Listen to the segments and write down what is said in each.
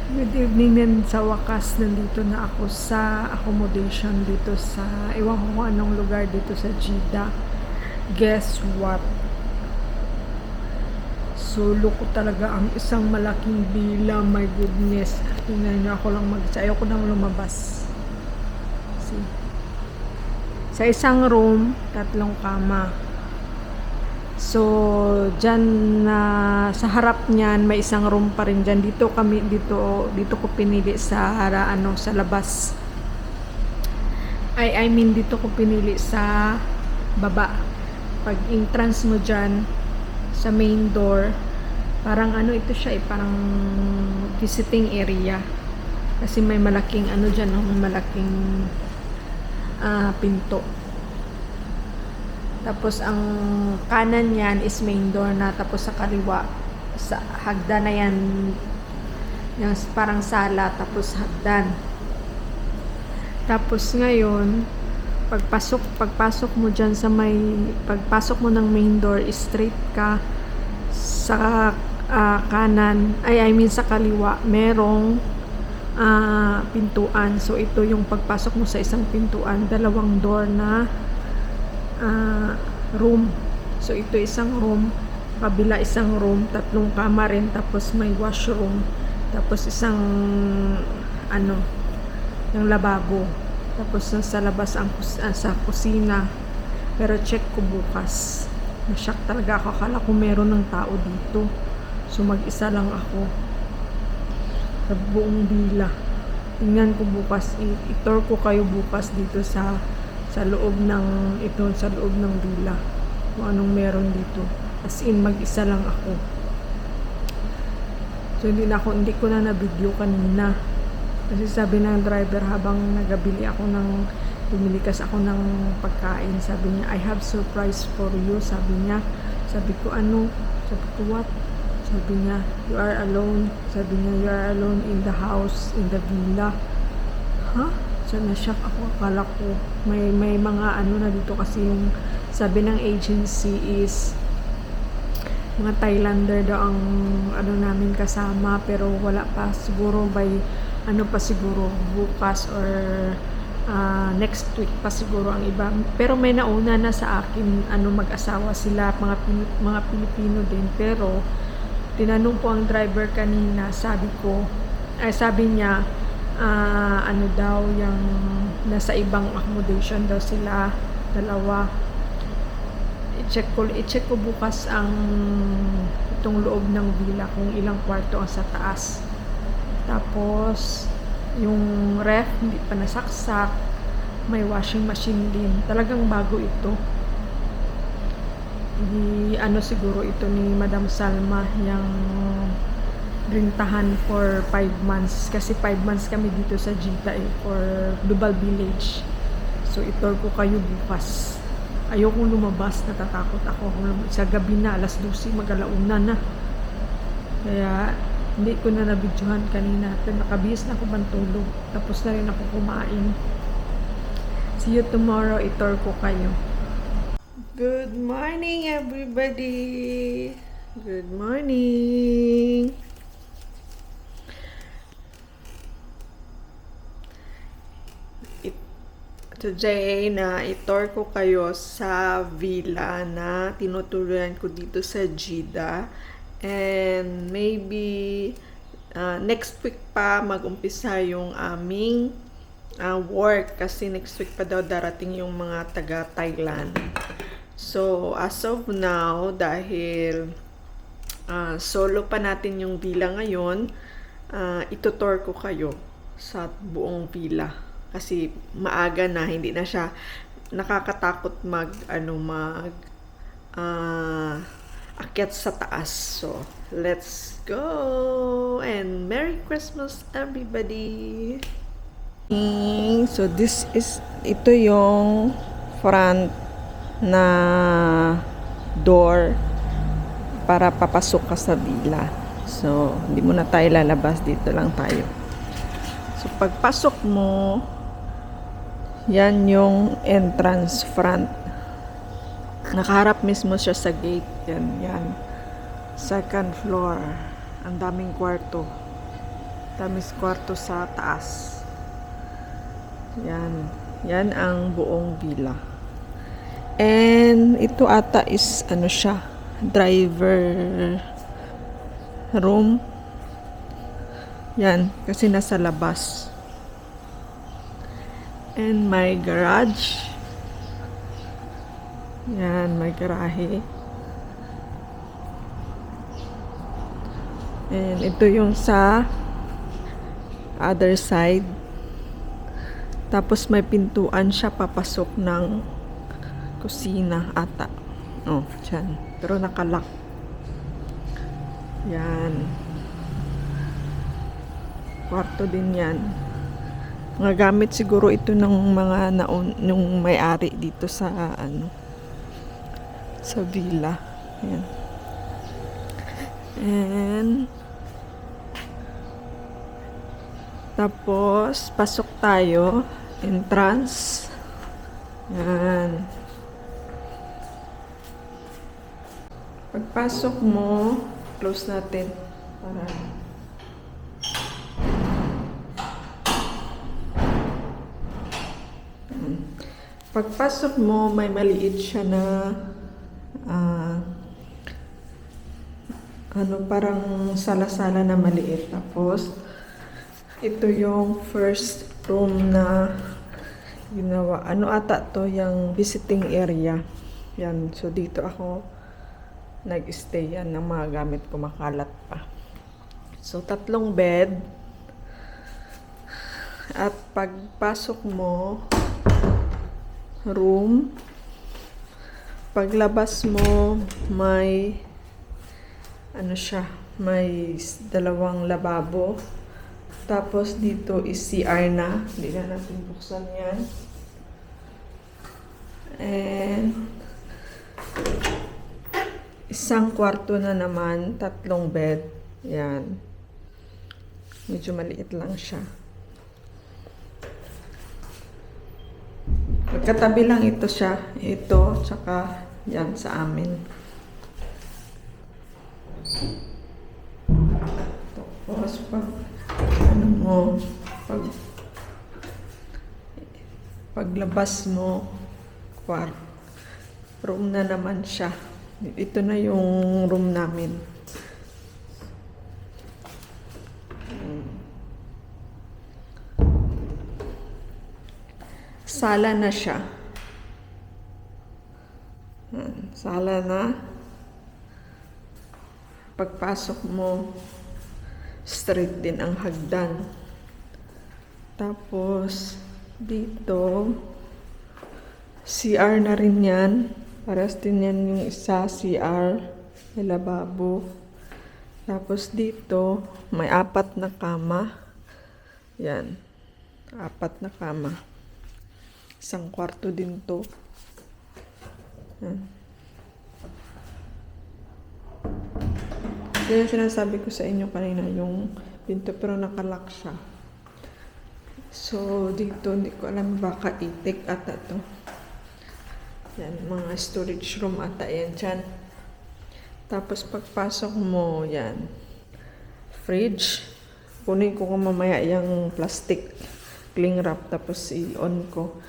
Good evening din sa wakas. Nandito na ako sa accommodation dito sa, ewan ko kung anong lugar dito sa Jeddah. Guess what? Sulo ko talaga ang isang malaking villa. My goodness. Tingnan nyo, ako lang ayaw ko nang lumabas. See? Sa isang room, 3 kama. So, dyan na sa harap niyan may isang room pa rin dyan. Dito ko pinili sa sa labas. I mean dito ko pinili sa baba. Pag entrance mo dyan sa main door, parang ito siya parang visiting area. Kasi may malaking dyan, may malaking pinto. Tapos ang kanan niyan is main door na, tapos sa kaliwa sa hagdan na yan yung parang sala, tapos hagdan. Tapos ngayon pagpasok mo diyan sa pagpasok mo ng main door, straight ka sa kanan, I mean sa kaliwa, merong pintuan. So ito yung pagpasok mo sa isang pintuan, 2 door na room. So ito isang room, kabila isang room, 3 kama rin, tapos may washroom, tapos isang yung lababo, tapos sa labas sa kusina. Pero check ko bukas, na-shock talaga ako, akala ko meron ng tao dito. So mag-isa lang ako sa buong villa. Tingnan ko bukas, i-tour ko kayo bukas dito sa loob ng villa, kung anong meron dito. As in, mag-isa lang ako. So hindi ko na na-video kanina, kasi sabi ng driver habang bumili kasi ako ng pagkain, sabi niya, I have surprise for you, sabi niya. Sabi ko what? Sabi niya, you are alone. Sabi niya, you are alone in the house, in the villa. Huh? So na-shock ako, akala ko may mga na dito, kasi yung sabi ng agency is mga Thailander daw ang namin kasama, pero wala pa siguro, siguro bukas or next week pa siguro ang iba. Pero may nauna na sa akin, mag-asawa sila, mga Pilipino din. Pero tinanong ko ang driver kanina, sabi niya daw yung nasa ibang accommodation daw sila, 2. I-check ko bukas itong loob ng villa kung ilang kwarto ang sa taas. Tapos yung ref hindi pa nasaksak, may washing machine din, talagang bago ito. Siguro ito ni Madam Salma yung rentahan for 5 months, kasi 5 months kami dito sa Jeddah for Dubai Village. So itour ko kayo bukas. Ayokong lumabas, natatakot ako sa gabi na, 12:00, mag-alauna na. Kaya hindi ko na nabidyohan kanina, pero nakabihis na ako mantulog, tapos na rin ako kumain. See you tomorrow, itour ko kayo. Good morning everybody. Good morning. Today na itour ko kayo sa villa na tinuturuan ko dito sa Jeddah, and maybe next week pa mag-umpisa yung aming work, kasi next week pa daw darating yung mga taga Thailand. So as of now, dahil solo pa natin yung villa ngayon, itutour ko kayo sa buong villa. Kasi maaga na, hindi na siya nakakatakot akyat sa taas. So, let's go! And Merry Christmas, everybody! So, ito yung front na door para papasok ka sa villa. So, hindi muna tayo lalabas, dito lang tayo. So, pagpasok mo, yan yung entrance front. Nakaharap mismo siya sa gate. Yan. Second floor. Ang daming kwarto. Tamis kwarto sa taas. Yan. Yan ang buong villa. And ito ata is ano siya, driver room. Yan, kasi nasa labas. And my garage. Yan, may garahe. And ito yung sa other side. Tapos may pintuan siya papasok ng kusina ata. Oh, dyan. Pero nakalock. Yan. Kwarto din yan. Mga gamit siguro ito ng mga nung may-ari dito sa sa villa. Yan. And tapos pasok tayo, entrance. Yan. Pagpasok mo, close natin para pagpasok mo, may maliit siya na parang sala-sala na maliit. Tapos ito yung first room na ginawa. Ano ata to, yung visiting area. Yan. So dito ako nag-stay. Yan ng mga gamit ko, makalat pa. So 3 bed. At pagpasok mo, room. Paglabas mo, may ano siya, may 2 lababo. Tapos dito is CR na. Hindi na natin buksan yan. And isang kwarto na naman, 3 bed. Yan. Medyo maliit lang siya. Magkatabi lang ito siya. Ito, tsaka yan sa amin. Tapos paglabas mo, room na naman siya. Ito na yung room namin. Sala na siya. Sala na. Pagpasok mo, straight din ang hagdan. Tapos dito, CR na rin yan. Paras din yan yung isa, CR. May lababo. Tapos dito, may 4 na kama. Yan. 4 na kama. Isang kwarto din to. Yan. Yan yung sinasabi ko sa inyo kanina, yung pinto, pero nakalock siya. So, dito, hindi ko alam, baka itik ata to. Yan, mga storage room ata yan dyan. Tapos, pagpasok mo, yan, fridge. Kunin ko mamaya yung plastic cling wrap, tapos i-on ko.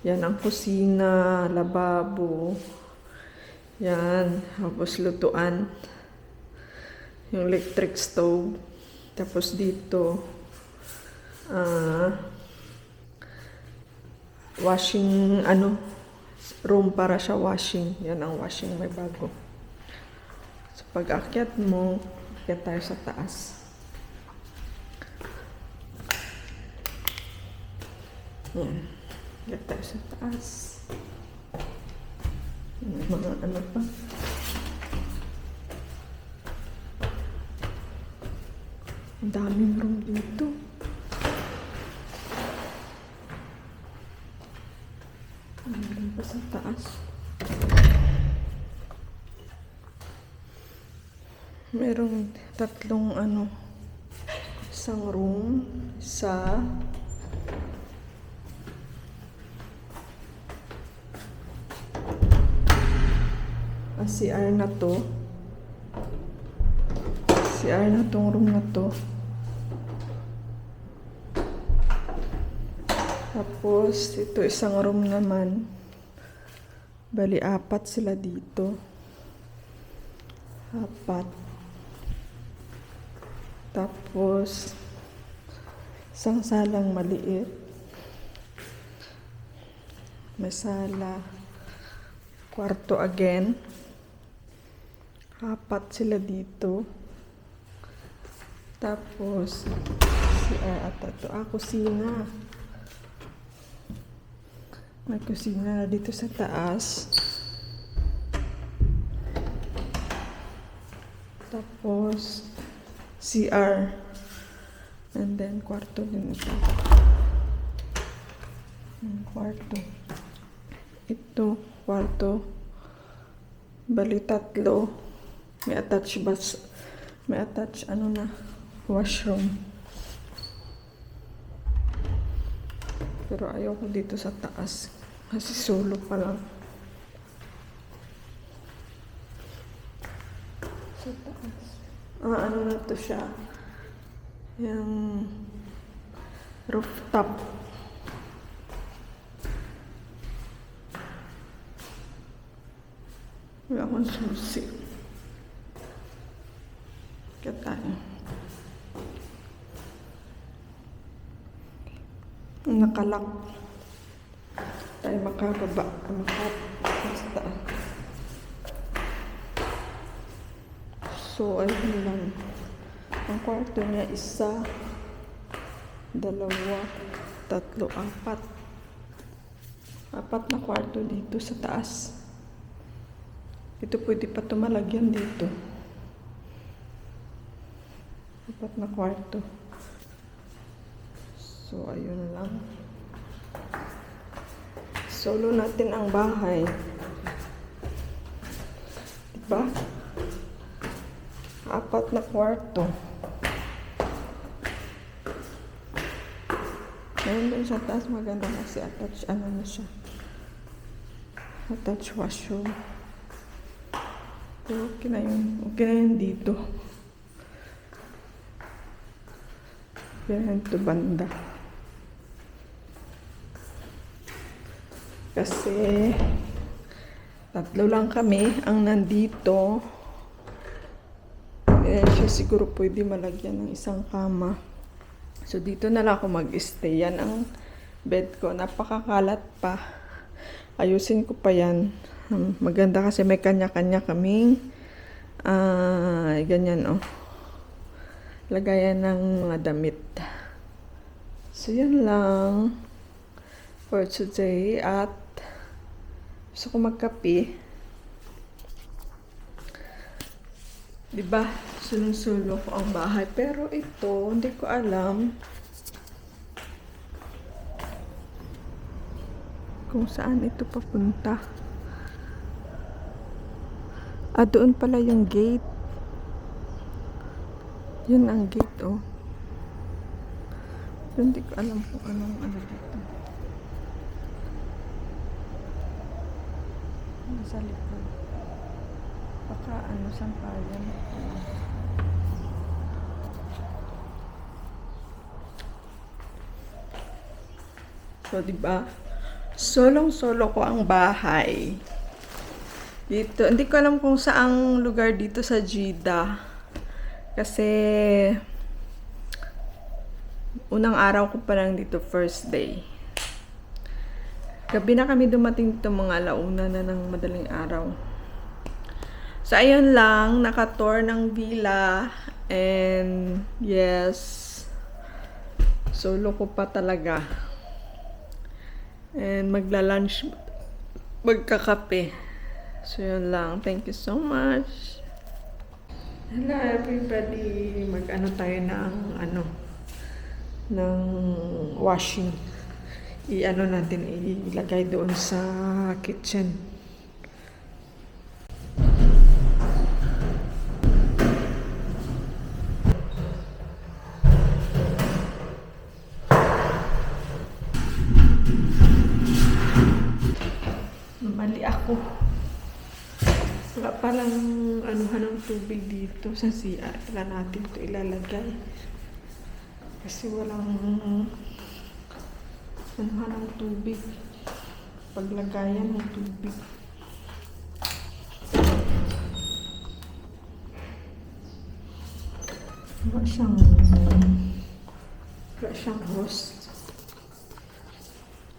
Yan ang kusina, lababo. Yan, tapos lutuan. Yung electric stove. Tapos dito, washing, room para siya washing. Yan ang washing, may bago. So, pag akyat mo, akyat tayo sa taas. Yan. Akyat tayo sa taas. Mga ano pa. Ang daming room dito. Meron pa sa taas. Merong 3 isang room sa CR na to. CR na tong room na to. Tapos, ito isang room naman. Bali, 4 sila dito. 4. Tapos, isang salang maliit. May sala. Kwarto again. 4 sila dito. Tapos, kusina. May kusina dito sa taas. Tapos, CR. And then, kwarto din ito. Kwarto. Ito, kwarto. Bali, 3. May attached washroom. Pero ayoko dito sa taas. Kasi solo pa lang. Sa taas. Ano na to siya? Yung rooftop. Wala akong susi. Kaya tayo. Nakalak. Tayo makababa. Basta. So, ayun lang. Ang kwarto niya, 1, 2, 3, 4. 4 na kwarto dito sa taas. Ito pwede pa tumalagyan dito. 4 na kwarto. So, ayun lang. Solo natin ang bahay. Diba? 4 na kwarto. Ngayon dun sa taas maganda kasi attached na siya. Attached washroom. Pero okay na yun dito. Yan ito banda. Kasi 3 lang kami ang nandito. Siya siguro pwede malagyan ng isang kama. So dito na lang ako mag-stay. Yan ang bed ko. Napakakalat pa. Ayusin ko pa yan. Maganda kasi may kanya-kanya kaming ganyan lagayan ng mga damit. So yan lang for today. At gusto ko magkape. Diba? Sulong-sulo ko ang bahay. Pero ito, hindi ko alam kung saan ito papunta. Doon pala yung gate. Yun ang gate, Pero hindi ko alam kung anong dito. Nasa likod. Baka sampayan. So, diba? Solong-solo ko ang bahay. Dito, hindi ko alam kung saang lugar dito sa Jeddah. Kasi, unang araw ko pa lang dito, first day. Gabi na kami dumating dito, mga 1:00 na ng madaling araw. So, ayun lang, naka-tour ng villa. And, yes, solo ko pa talaga. And, magla-lunch, magkakape. So, yun lang. Thank you so much. Hello, everybody. Mag-ano tayo ng washing. Natin, ilagay doon sa kitchen. Mali ako. Wala palang ng tubig dito sa CR. Kailan natin ito ilalagay. Kasi anuhan ng tubig. Paglagayan ng tubig. Wala siyang host.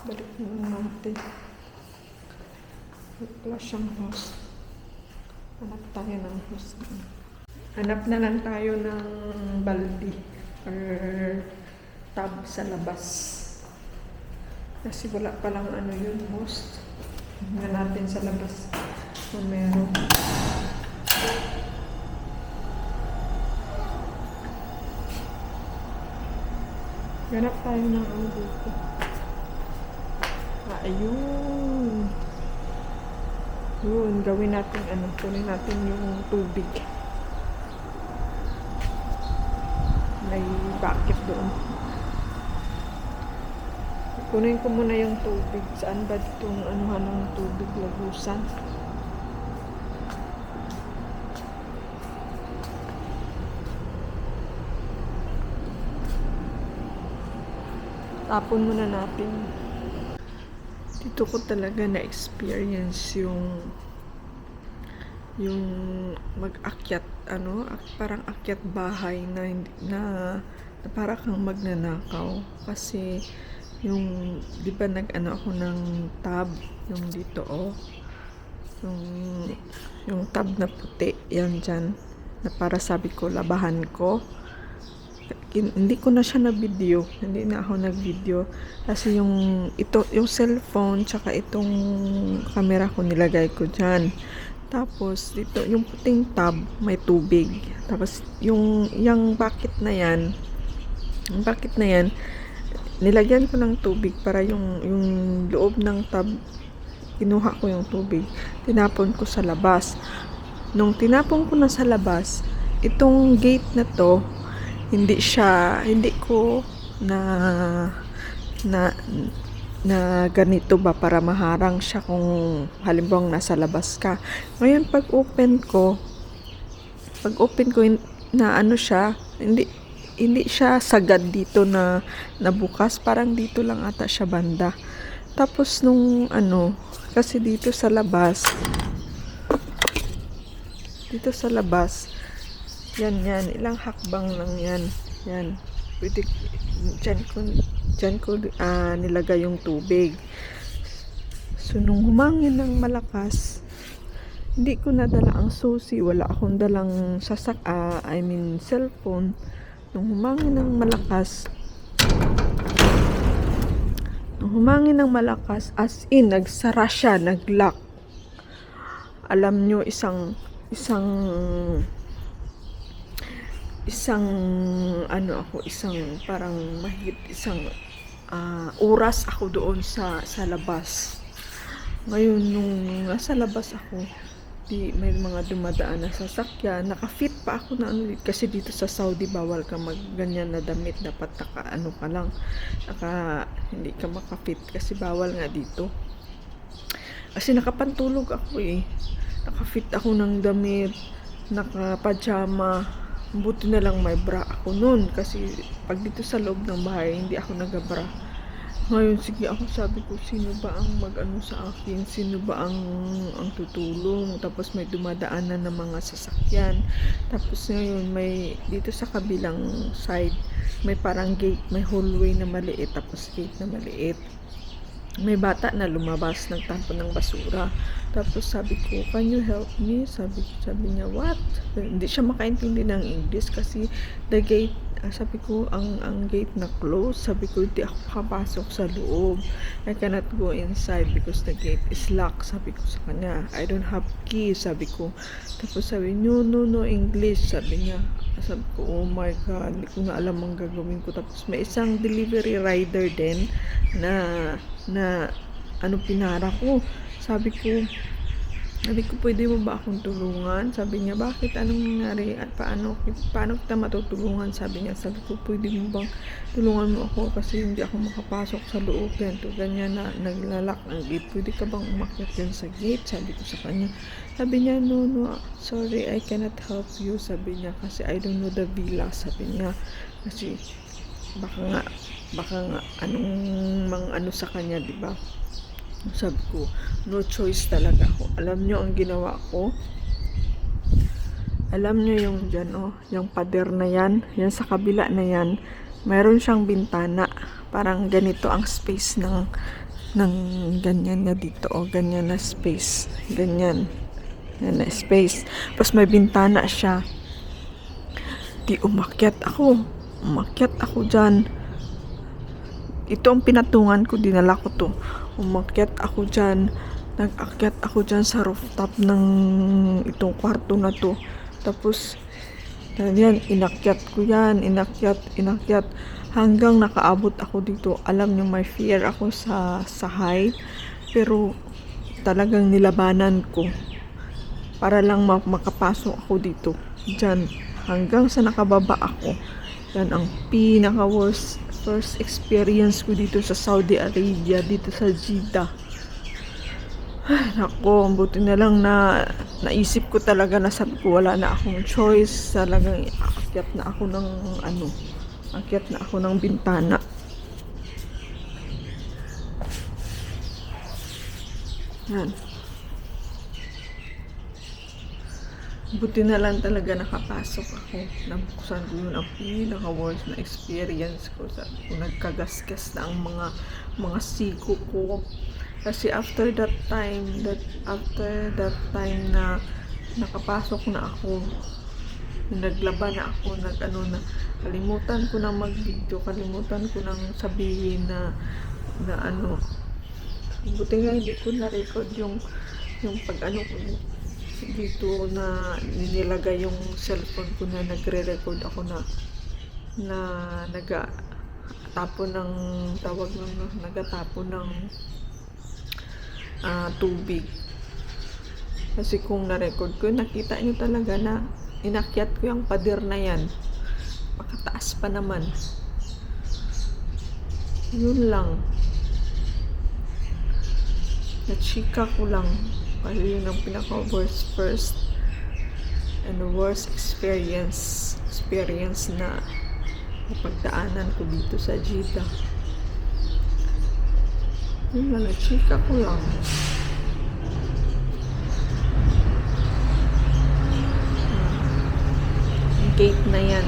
Balik na natin. Wala siyang host. Hanap tayo ng host. Hanap na lang tayo ng baldi or tub sa labas. Kasi wala palang ano yun, host. Tingnan natin sa labas kung meron. Ganap tayo ng ano dito. Ayun. Yun, gawin natin ano, kunin natin yung tubig. May bucket doon. Kunin ko muna yung tubig. Saan ba itong anuhan ng tubig? Lagusan. Tapon muna natin. Dito ko talaga na-experience yung mag-akyat, ano, parang akyat bahay na para kang magnanakaw. Kasi yung, di ba nag-ano ako ng tub, yung dito, yung tub na puti, yan dyan, na para sabi ko, labahan ko. Hindi ko na siya na-video, hindi na ako nag-video kasi yung cellphone tsaka itong camera ko nilagay ko dyan. Tapos dito yung puting tub may tubig, tapos yung bucket na yan nilagyan ko ng tubig para yung loob ng tub, kinuha ko yung tubig, tinapon ko sa labas. Nung tinapon ko na sa labas, itong gate na to, hindi ko na ganito ba para maharang siya kung halimbawa nasa labas ka. Ngayon pag open ko na ano siya, hindi siya sagad dito na bukas, parang dito lang ata siya banda. Tapos nung ano, kasi dito sa labas yan, ilang hakbang lang yan. Pwede, dyan ko nilagay yung tubig. So, nung humangin ng malakas, hindi ko nadala ang susi. Wala akong dalang cellphone. Nung humangin ng malakas, as in, nagsara siya, nag-lock. Alam nyo, isang parang mahigit oras ako doon sa labas. Ngayon nung nasa labas ako, may mga dumadaan na sasakyan, naka-fit pa ako na ano, kasi dito sa Saudi bawal ka magganyan na damit, dapat hindi ka maka-fit kasi bawal nga dito. Kasi nakapantulog ako naka-fit ako ng damit, naka-pajama. Buti na lang may bra ako noon kasi pag dito sa loob ng bahay hindi ako nagabra. Ngayon sige ako, sabi ko sino ba ang mag-ano sa akin, sino ba ang tutulong. Tapos may dumadaanan ng mga sasakyan. Tapos ngayon may dito sa kabilang side may parang gate, may hallway na maliit, tapos gate na maliit. May bata na lumabas, nagtampo ng basura. Tapos sabi ko, can you help me? Sabi niya, what? Hindi siya makaintindi ng English kasi the gate, sabi ko, ang gate na close. Sabi ko, hindi ako makapasok sa loob. I cannot go inside because the gate is locked. Sabi ko sa kanya, I don't have key. Sabi ko. Tapos sabi niya, no English. Sabi niya. Sabi ko, oh my God, hindi ko na alam ang gagawin ko. Tapos may isang delivery rider din na pinara ko. Sabi ko, pwede mo ba akong tulungan? Sabi niya, bakit? Anong nangyari? At paano kita matutulungan? Sabi ko, pwede mo bang tulungan mo ako? Kasi hindi ako makapasok sa loob. Ganyan na naglalak ang gate. Pwede ka bang umakyat yan sa gate? Sabi ko sa kanya. Sabi niya, no, sorry, I cannot help you. Sabi niya, kasi I don't know the villa. Sabi niya, kasi baka nga baka nga anong mang ano sa kanya, di ba? Sabi ko, no choice talaga ako. Alam nyo ang ginawa ko? Alam nyo yung dyan, oh, yung pader na yan, yan sa kabila na yan, mayroon siyang bintana. Parang ganito ang space ng ganyan na dito, oh, ganyan na space. Ganyan. Yan na space. Tapos may bintana siya. Di umakyat ako. Umakyat ako dyan. Ito ang pinatungan ko, dinala ko to. Umakyat ako dyan. Nag-akyat ako dyan sa rooftop ng itong kwarto na to. Tapos, yan, inakyat ko yan. Inakyat. Hanggang nakaabot ako dito. Alam nyo, may fear ako sa height. Pero, talagang nilabanan ko. Para lang makapasok ako dito. Dyan. Hanggang sa nakababa ako. Yan ang pinaka-worst first experience ko dito sa Saudi Arabia, dito sa Jeddah. Ay, nako, buti na lang na naisip ko talaga na sabi ko wala na akong choice. Talagang aakyat na ako ng akyat na ako ng bintana. Yan. Buti na lang talaga nakapasok ako. Nabuksan ko yun ang pinaka-worst na experience ko. Nagkagasgas na ang mga siko ko. Kasi after that time na nakapasok na ako, naglaba na ako, kalimutan ko na mag-video, kalimutan ko nang sabihin na buti nga hindi ko na-record yung pag ko dito na nilagay yung cellphone ko na nagre-record ako na nagatapon ng tubig. Kasi kung na-record ko, nakita nyo talaga na inakyat ko yung pader na yan. Pakataas pa naman. Yun lang. Nachika ko lang. Kasi yun ang pinaka-worst first and the worst experience na pagdaanan ko dito sa Jeddah. Yun lang, nachika ko lang. Gate na yan.